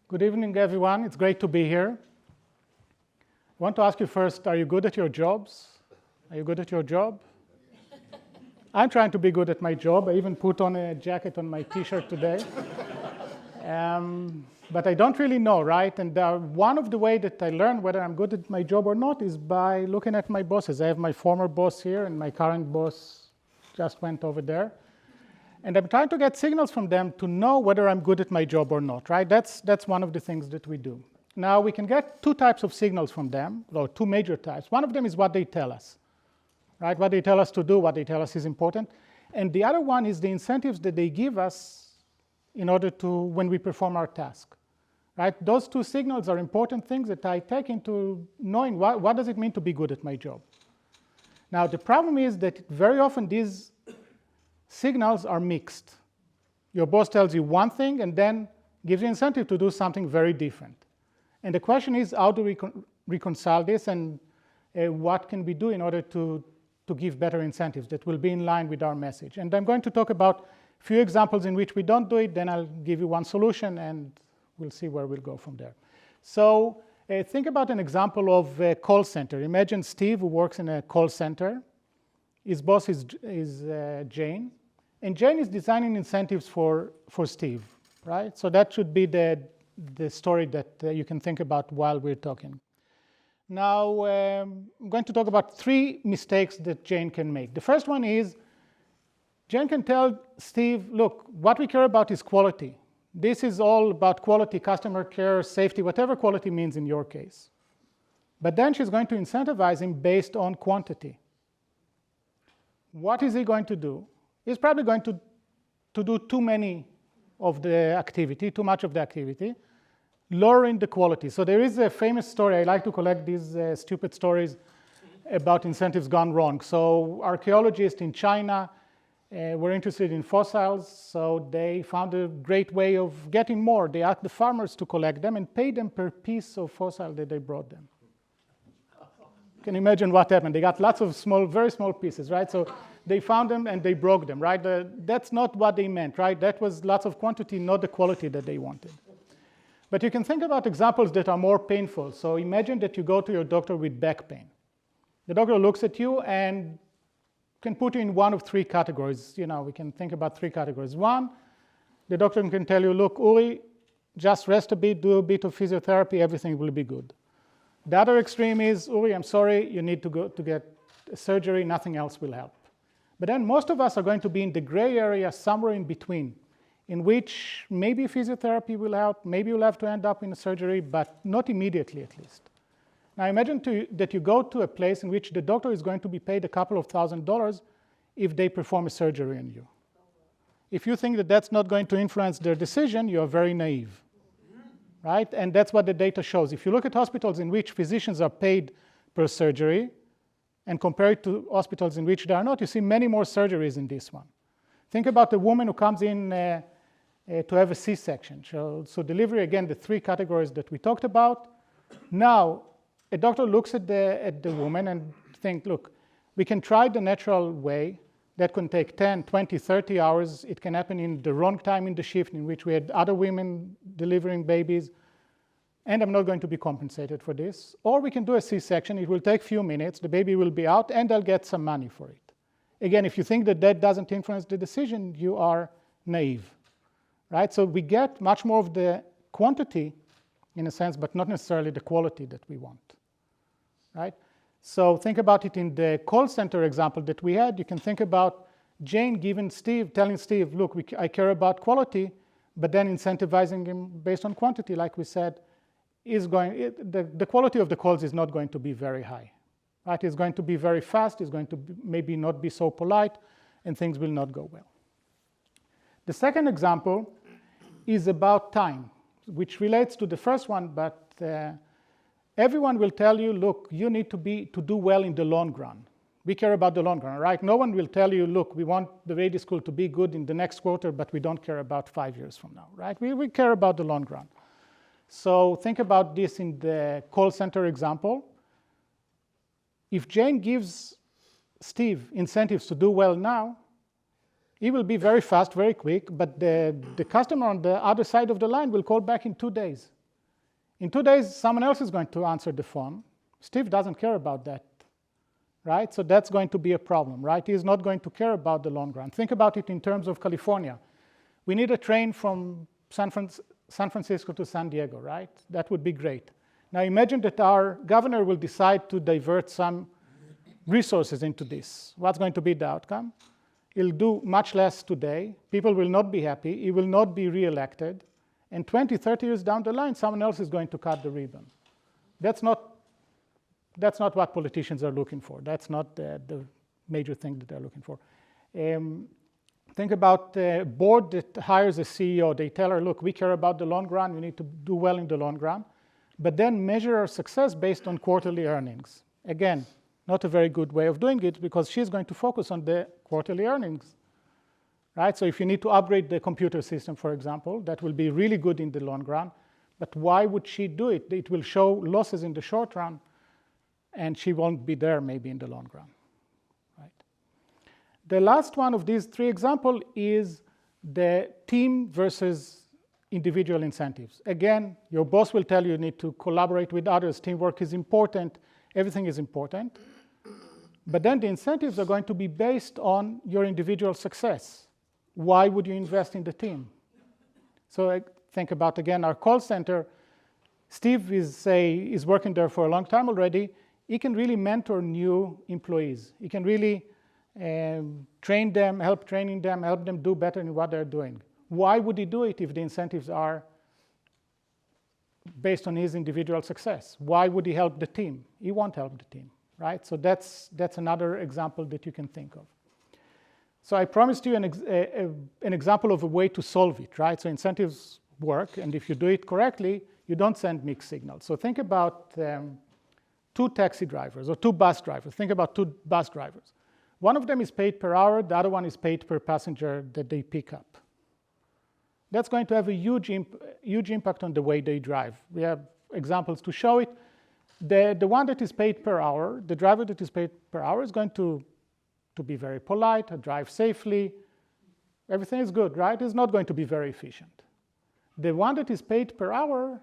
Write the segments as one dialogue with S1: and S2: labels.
S1: Good evening, everyone. It's great to be here. I want to ask you first, are you good at your jobs? Are you good at your job? I'm trying to be good at my job. I even put on a jacket on my t-shirt today. But I don't really know, right? And one of the ways that I learn whether I'm good at my job or not is by looking at my bosses. I have my former boss here, and my current boss just went over there. And I'm trying to get signals from them to know whether I'm good at my job or not, right? That's one of the things that we do. Now, we can get two types of signals from them, or two major types. One of them is what they tell us, right? What they tell us to do, what they tell us is important. And the other one is the incentives that they give us in order to, when we perform our task, right? Those two signals are important things that I take into knowing what does it mean to be good at my job. Now, the problem is that very often these signals are mixed. Your boss tells you one thing and then gives you incentive to do something very different. And the question is, how do we reconcile this, and what can we do in order to give better incentives that will be in line with our message? And I'm going to talk about a few examples in which we don't do it, then I'll give you one solution, and we'll see where we'll go from there. So think about an example of a call center. Imagine Steve, who works in a call center. His boss is Jane. And Jane is designing incentives for Steve, right? So that should be the story that you can think about while we're talking. Now, I'm going to talk about three mistakes that Jane can make. The first one is, Jane can tell Steve, look, what we care about is quality. This is all about quality, customer care, safety, whatever quality means in your case. But then she's going to incentivize him based on quantity. What is he going to do? He's probably going to do too many of the activity, too much of the activity, lowering the quality. So there is a famous story. I like to collect these stupid stories about incentives gone wrong. So archaeologists in China were interested in fossils, so they found a great way of getting more. They asked the farmers to collect them and pay them per piece of fossil that they brought them. You can imagine what happened. They got lots of small, very small pieces, right? So they found them and they broke them, right? That's not what they meant, right? That was lots of quantity, not the quality that they wanted. But you can think about examples that are more painful. So imagine that you go to your doctor with back pain. The doctor looks at you and can put you in one of three categories. You know, we can think about three categories. One, the doctor can tell you, look, Uri, just rest a bit, do a bit of physiotherapy, everything will be good. The other extreme is, Uri, I'm sorry, you need to go to get surgery, nothing else will help. But then most of us are going to be in the gray area somewhere in between, in which maybe physiotherapy will help, maybe you'll have to end up in a surgery, but not immediately at least. Now imagine that you go to a place in which the doctor is going to be paid a couple of $1,000s if they perform a surgery on you. If you think that that's not going to influence their decision, you are very naive, right? And that's what the data shows. If you look at hospitals in which physicians are paid per surgery, and compare it to hospitals in which they are not, you see many more surgeries in this one. Think about a woman who comes in to have a C-section. So delivery, again, the three categories that we talked about. Now, a doctor looks at the woman and thinks, look, we can try the natural way. That can take 10, 20, 30 hours. It can happen in the wrong time in the shift in which we had other women delivering babies. And I'm not going to be compensated for this. Or we can do a C-section. It will take a few minutes. The baby will be out, and I'll get some money for it. Again, if you think that that doesn't influence the decision, you are naive, right? So we get much more of the quantity, in a sense, but not necessarily the quality that we want, right? So think about it in the call center example that we had. You can think about Jane telling Steve, look, I care about quality, but then incentivizing him based on quantity, like we said, the quality of the calls is not going to be very high, right? It's going to be very fast. It's going to maybe not be so polite, and things will not go well. The second example is about time, which relates to the first one, but everyone will tell you, look, you need to do well in the long run. We care about the long run, right? No one will tell you, look, we want the radio school to be good in the next quarter, but we don't care about 5 years from now, right? We care about the long run. So think about this in the call center example. If Jane gives Steve incentives to do well now, he will be very fast, very quick, but the customer on the other side of the line will call back in 2 days. In 2 days, someone else is going to answer the phone. Steve doesn't care about that, right? So that's going to be a problem, right? He's not going to care about the long run. Think about it in terms of California. We need a train from San Francisco to San Diego, right? That would be great. Now imagine that our governor will decide to divert some resources into this. What's going to be the outcome? He'll do much less today. People will not be happy. He will not be reelected. And 20, 30 years down the line, someone else is going to cut the ribbon. That's not what politicians are looking for. That's not the major thing that they're looking for. Think about a board that hires a CEO. They tell her, look, we care about the long run. We need to do well in the long run. But then measure our success based on quarterly earnings. Again, not a very good way of doing it because she's going to focus on the quarterly earnings. Right? So if you need to upgrade the computer system, for example, that will be really good in the long run. But why would she do it? It will show losses in the short run, and she won't be there maybe in the long run. Right? The last one of these three examples is the team versus individual incentives. Again, your boss will tell you need to collaborate with others. Teamwork is important. Everything is important. But then the incentives are going to be based on your individual success. Why would you invest in the team? So think about, again, our call center. Steve is working there for a long time already. He can really mentor new employees. He can really train them, help training them, help them do better in what they're doing. Why would he do it if the incentives are based on his individual success? Why would he help the team? He won't help the team, right? So that's another example that you can think of. So I promised you an example of a way to solve it, right? So incentives work, and if you do it correctly, you don't send mixed signals. So think about 2 taxi drivers or 2 bus drivers. Think about 2 bus drivers. One of them is paid per hour, the other one is paid per passenger that they pick up. That's going to have a huge impact on the way they drive. We have examples to show it. The one that is paid per hour, the driver that is paid per hour is going to be very polite, drive safely. Everything is good, right? It's not going to be very efficient. The one that is paid per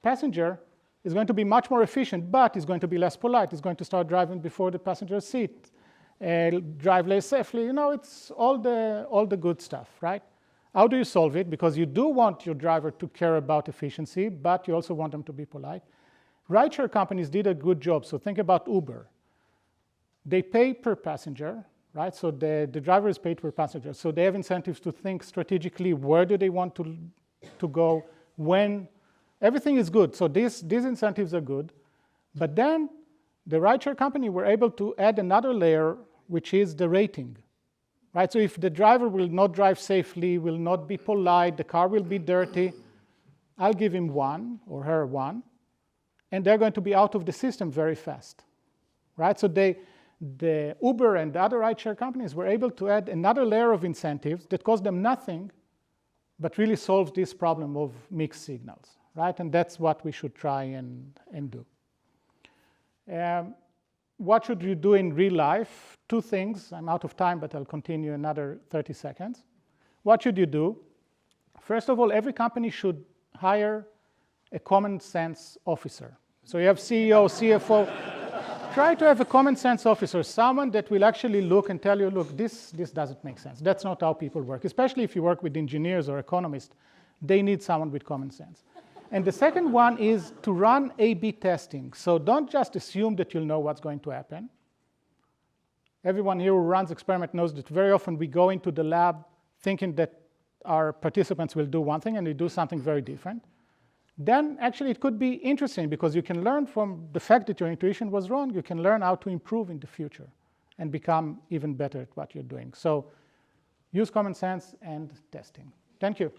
S1: passenger is going to be much more efficient, but is going to be less polite. It's going to start driving before the passenger seat, drive less safely. You know, it's all the good stuff, right? How do you solve it? Because you do want your driver to care about efficiency, but you also want them to be polite. Rideshare companies did a good job. So think about Uber. They pay per passenger, right? So the driver is paid per passenger. So they have incentives to think strategically, where do they want to go, when. Everything is good. So these incentives are good. But then the rideshare company were able to add another layer, which is the rating. Right? So if the driver will not drive safely, will not be polite, the car will be dirty, I'll give him 1 or her 1, and they're going to be out of the system very fast. Right? So the Uber and the other rideshare companies were able to add another layer of incentives that cost them nothing, but really solves this problem of mixed signals. Right? And that's what we should try and do. What should you do in real life? 2 things. I'm out of time, but I'll continue another 30 seconds. What should you do? First of all, every company should hire a common sense officer. So you have CEO, CFO. Try to have a common sense officer, someone that will actually look and tell you, look, this doesn't make sense. That's not how people work, especially if you work with engineers or economists. They need someone with common sense. And the second one is to run A/B testing. So don't just assume that you'll know what's going to happen. Everyone here who runs experiment knows that very often we go into the lab thinking that our participants will do one thing and they do something very different. Then actually it could be interesting because you can learn from the fact that your intuition was wrong. You can learn how to improve in the future and become even better at what you're doing. So use common sense and testing. Thank you.